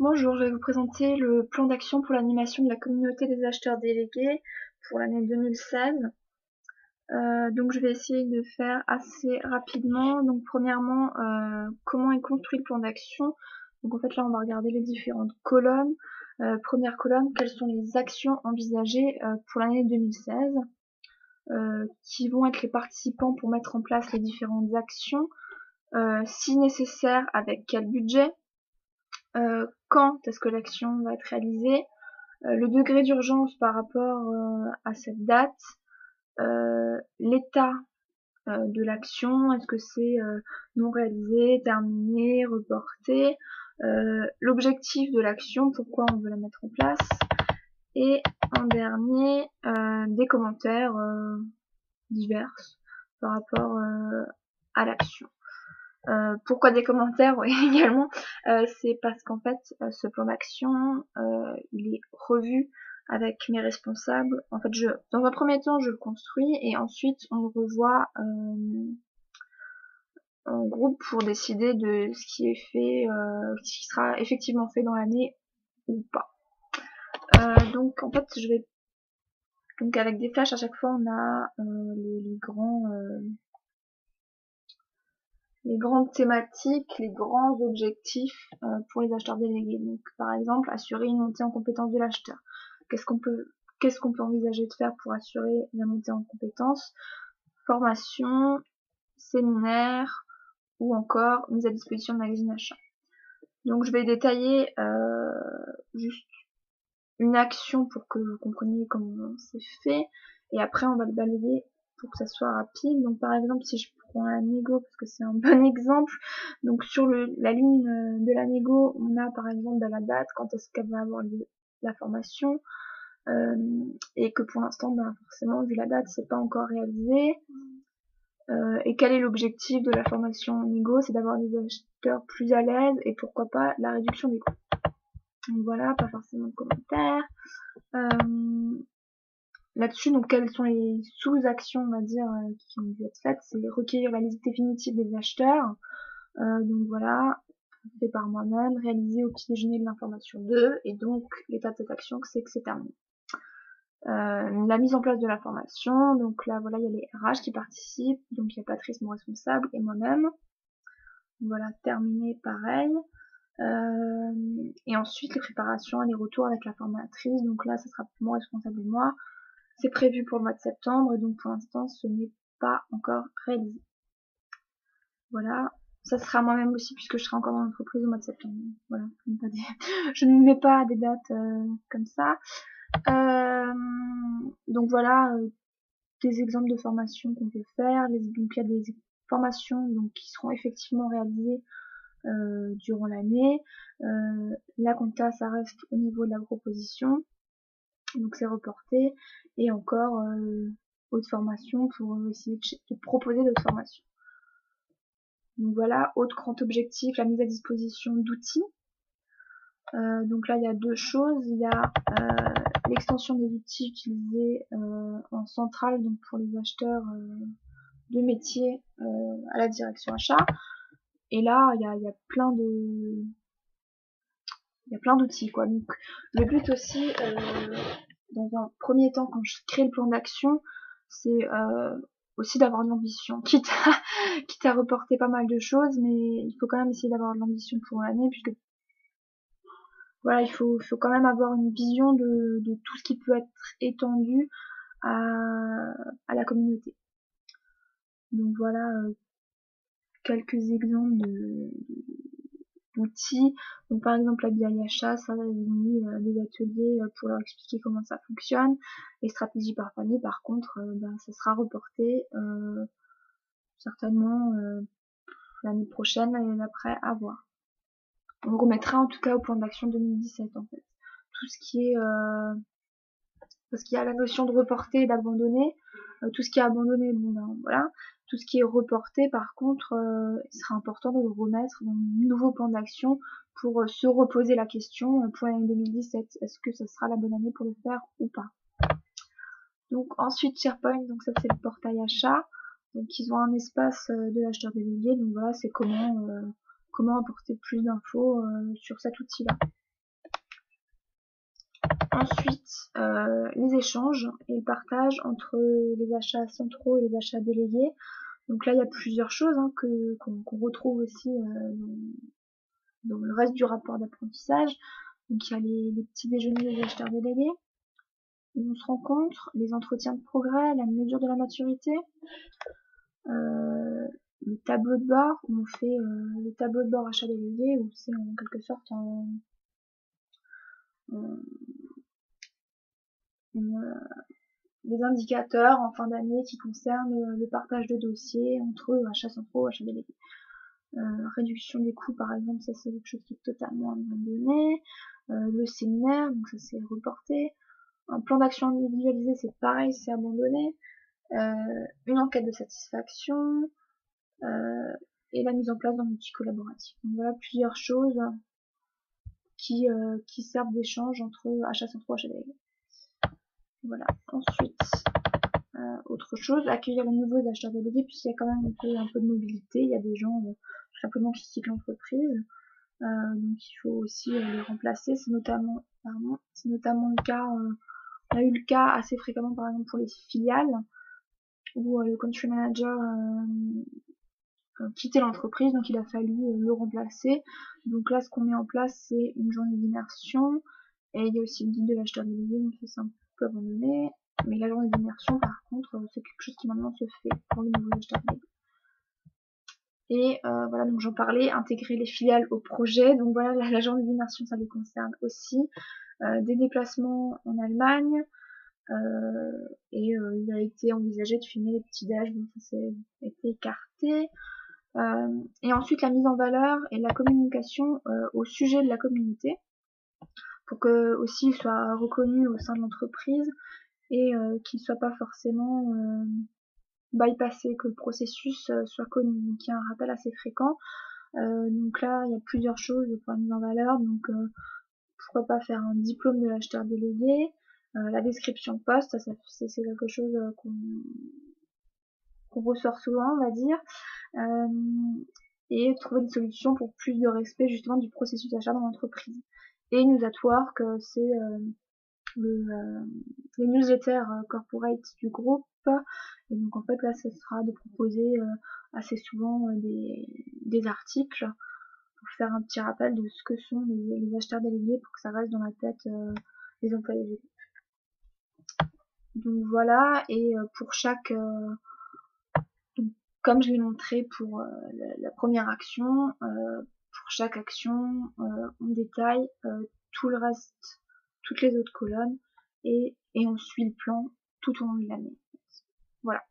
Bonjour, je vais vous présenter le plan d'action pour l'animation de la communauté des acheteurs délégués pour l'année 2016. Donc je vais essayer de faire assez rapidement. Donc premièrement, comment est construit le plan d'action. Donc en fait là on va regarder les différentes colonnes. Première colonne, quelles sont les actions envisagées pour l'année 2016, qui vont être les participants pour mettre en place les différentes actions, si nécessaire avec quel budget, quand est-ce que l'action va être réalisée, le degré d'urgence par rapport à cette date, l'état de l'action, est-ce que c'est non réalisé, terminé, reporté, l'objectif de l'action, pourquoi on veut la mettre en place, et en dernier, des commentaires divers par rapport à l'action. Pourquoi des commentaires? Oui, également, c'est parce qu'en fait, ce plan d'action, il est revu avec mes responsables. En fait, dans un premier temps, je le construis et ensuite on le revoit en groupe pour décider de ce qui est fait, ce qui sera effectivement fait dans l'année ou pas. Donc en fait, donc avec des flashs à chaque fois, on a les grandes thématiques, les grands objectifs pour les acheteurs délégués. Donc par exemple, assurer une montée en compétence de l'acheteur. Qu'est-ce qu'on peut envisager de faire pour assurer la montée en compétence? Formation, séminaire ou encore mise à disposition de magazine achat. Donc je vais détailler juste une action pour que vous compreniez comment c'est fait et après on va le balayer pour que ça soit rapide. Donc par exemple si je prends la négo parce que c'est un bon exemple, donc sur la ligne de la négo on a par exemple la date, quand est-ce qu'elle va avoir la formation, et que pour l'instant forcément vu la date c'est pas encore réalisé, et quel est l'objectif de la formation en négo, c'est d'avoir des acheteurs plus à l'aise et pourquoi pas la réduction des coûts. Donc voilà, pas forcément de commentaires. Là-dessus, donc quelles sont les sous-actions, on va dire, qui ont dû être faites, c'est recueillir la liste définitive des acheteurs. Donc voilà, fait par moi-même, réaliser au petit déjeuner de l'information 2, et donc l'état de cette action, c'est que c'est terminé. La mise en place de la formation, donc là voilà, il y a les RH qui participent, donc il y a Patrice, mon responsable, et moi-même. Voilà, terminé pareil. Et ensuite les préparations, les retours avec la formatrice, donc là ça sera mon responsable et moi. C'est prévu pour le mois de septembre et donc pour l'instant ce n'est pas encore réalisé. Voilà, ça sera moi-même aussi puisque je serai encore dans l'entreprise au mois de septembre. Voilà, je ne mets pas des dates comme ça. Donc voilà, des exemples de formations qu'on peut faire. Donc il y a des formations donc, qui seront effectivement réalisées durant l'année. La compta, ça reste au niveau de la proposition. Donc c'est reporté. Et encore autre formation pour essayer de proposer d'autres formations. Donc voilà, autre grand objectif, la mise à disposition d'outils. Donc là il y a deux choses, il y a l'extension des outils utilisés en centrale, donc pour les acheteurs de métier à la direction achat. Et là il y a plein d'outils quoi. Donc le but aussi, dans un premier temps quand je crée le plan d'action, c'est aussi d'avoir de l'ambition, quitte à reporter pas mal de choses, mais il faut quand même essayer d'avoir de l'ambition pour l'année, puisque voilà, il faut quand même avoir une vision de tout ce qui peut être étendu à la communauté. Donc voilà, quelques exemples d'outils. Donc par exemple la BI achat, ça ils ont mis des ateliers pour leur expliquer comment ça fonctionne. Les stratégies par famille, par contre, ça sera reporté certainement l'année prochaine, l'année d'après, à voir. On remettra en tout cas au plan d'action 2017 en fait. Tout ce qui est parce qu'il y a la notion de reporter et d'abandonner. Tout ce qui est abandonné, bon ben voilà. Tout ce qui est reporté, par contre, il sera important de le remettre dans un nouveau plan d'action pour se reposer la question pour l'année 2017. Est-ce que ça sera la bonne année pour le faire ou pas? Donc ensuite SharePoint, donc ça c'est le portail achat. Donc ils ont un espace de l'acheteur délégué. Donc voilà, c'est comment apporter plus d'infos sur cet outil-là. Ensuite, les échanges et le partage entre les achats centraux et les achats délégués. Donc là, il y a plusieurs choses qu'on retrouve aussi dans le reste du rapport d'apprentissage. Donc il y a les petits déjeuners des acheteurs délégués, où on se rencontre, les entretiens de progrès, la mesure de la maturité, le tableau de bord, où on fait le tableau de bord achat délégué, où c'est en quelque sorte des indicateurs en fin d'année qui concernent le partage de dossiers entre achats centraux et achats délégués. Réduction des coûts par exemple, ça c'est quelque chose qui est totalement abandonné. Le séminaire, donc ça c'est reporté. Un plan d'action individualisé, c'est pareil, c'est abandonné. Une enquête de satisfaction et la mise en place d'un outil collaboratif. Donc voilà plusieurs choses qui servent d'échange entre achats centraux et achats délégués. Voilà. Ensuite, autre chose, accueillir les nouveaux acheteurs délégués, puisqu'il y a quand même un peu de mobilité, il y a des gens tout simplement qui quittent l'entreprise, donc il faut aussi les remplacer. C'est notamment le cas, on a eu le cas assez fréquemment par exemple pour les filiales, où le country manager quittait l'entreprise, donc il a fallu le remplacer. Donc là, ce qu'on met en place, c'est une journée d'immersion, et il y a aussi le guide de l'acheteur délégué, donc c'est un peu abandonné. Mais la journée d'immersion, par contre, c'est quelque chose qui maintenant se fait pour les nouveaux acheteurs délégués. Et voilà, donc j'en parlais, intégrer les filiales au projet. Donc voilà, la journée d'immersion, ça les concerne aussi. Des déplacements en Allemagne. Et il a été envisagé de filmer les petits déj, donc ça s'est été écarté. Et ensuite la mise en valeur et la communication au sujet de la communauté, pour que aussi il soit reconnu au sein de l'entreprise et qu'il ne soit pas forcément bypassé, que le processus soit connu. Donc il y a un rappel assez fréquent. Donc là il y a plusieurs choses pour la mise en valeur. Donc pourquoi pas faire un diplôme de l'acheteur délégué, la description de poste, ça c'est quelque chose qu'on ressort souvent, on va dire. Et trouver des solutions pour plus de respect justement du processus d'achat dans l'entreprise. Et News at Work, c'est les newsletters corporate du groupe. Et donc en fait là, ce sera de proposer assez souvent des articles pour faire un petit rappel de ce que sont les acheteurs délégués pour que ça reste dans la tête des employés du groupe. Donc voilà, et pour chaque comme je l'ai montré pour la première action, pour chaque action, on détaille tout le reste, toutes les autres colonnes, et on suit le plan tout au long de l'année. Voilà.